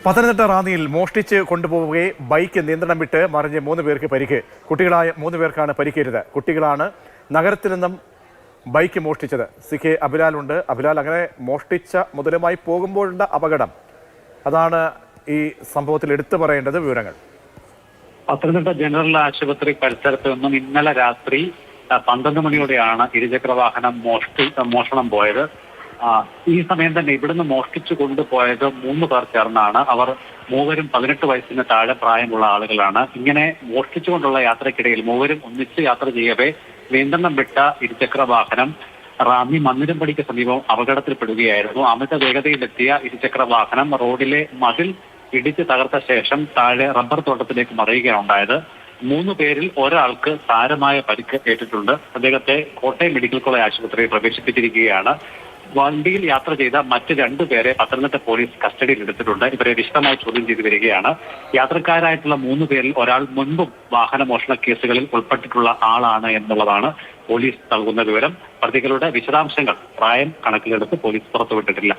Pathanamthitta റാന്നിയിൽ മോഷ്ടിച്ച് കൊണ്ടുപോവുകയെ bike നിയന്ത്രണം വിട്ട് മറിഞ്ഞ് 3 പേർക്ക് പരിക്ക്. കുട്ടികളായ 3 പേർക്കാണ് പരിക്കേറ്റത്. കുട്ടികളാണ് നഗരത്തിൽ നിന്നും ബൈക്ക് മോഷ്ടിച്ചത്. CK അഭിലാലുണ്ട്. അഭിലാൽ, അങ്ങനെ മോഷ്ടിച്ച മുതലുമായി പോകുമ്പോഴുള്ള അപകടം, അതാണ് ഈ സംഭവത്തിൽ എടുത്തു പറയേണ്ടത്. വിവരങ്ങൾ. പത്തനംതിട്ട ജനറൽ ആശുപത്രി പരിസരത്ത് നിന്നും ഇന്നലെ രാത്രി 12 മണിയോടെയാണ് ഇരുചക്രവാഹനം മോഷണം പോയത്. ഈ സമയം തന്നെ ഇവിടുന്ന് മോഷ്ടിച്ചു കൊണ്ടുപോയത് 3 പേർ ചേർന്നാണ്. അവർ മൂവരും 18 വയസ്സിന് താഴെ പ്രായമുള്ള ആളുകളാണ്. ഇങ്ങനെ മോഷ്ടിച്ചുകൊണ്ടുള്ള യാത്രക്കിടയിൽ മൂവരും ഒന്നിച്ച് യാത്ര ചെയ്യവേ നിയന്ത്രണം വിട്ട ഇരുചക്രവാഹനം റാന്നി മന്ദിരംപടിക്ക് സമീപം അപകടത്തിൽപ്പെടുകയായിരുന്നു. അമിത വേഗതയിലെത്തിയ ഇരുചക്രവാഹനം റോഡിലെ മതിൽ ഇടിച്ച് തകർത്ത ശേഷം താഴെ റബ്ബർ തോട്ടത്തിലേക്ക് മറിയുകയാണുണ്ടായത്. 3 പേരിൽ ഒരാൾക്ക് സാരമായ പരിക്ക് ഏറ്റിട്ടുണ്ട്. അദ്ദേഹത്തെ കോട്ടയം മെഡിക്കൽ കോളേജ് ആശുപത്രിയിൽ പ്രവേശിപ്പിച്ചിരിക്കുകയാണ്. വണ്ടിയിൽ യാത്ര ചെയ്ത മറ്റ് 2 പേരെ പത്തനംതിട്ട പോലീസ് കസ്റ്റഡിയിൽ എടുത്തിട്ടുണ്ട്. ഇവരെ വിശദമായി ചോദ്യം ചെയ്തു വരികയാണ്. യാത്രക്കാരായിട്ടുള്ള 3 പേരിൽ ഒരാൾ മുൻപും വാഹനമോഷണ കേസുകളിൽ ഉൾപ്പെട്ടിട്ടുള്ള ആളാണ് എന്നുള്ളതാണ് പോലീസ് നൽകുന്ന വിവരം. പ്രതികളുടെ വിശദാംശങ്ങൾ പ്രായം കണക്കിലെടുത്ത് പോലീസ് പുറത്തുവിട്ടിട്ടില്ല.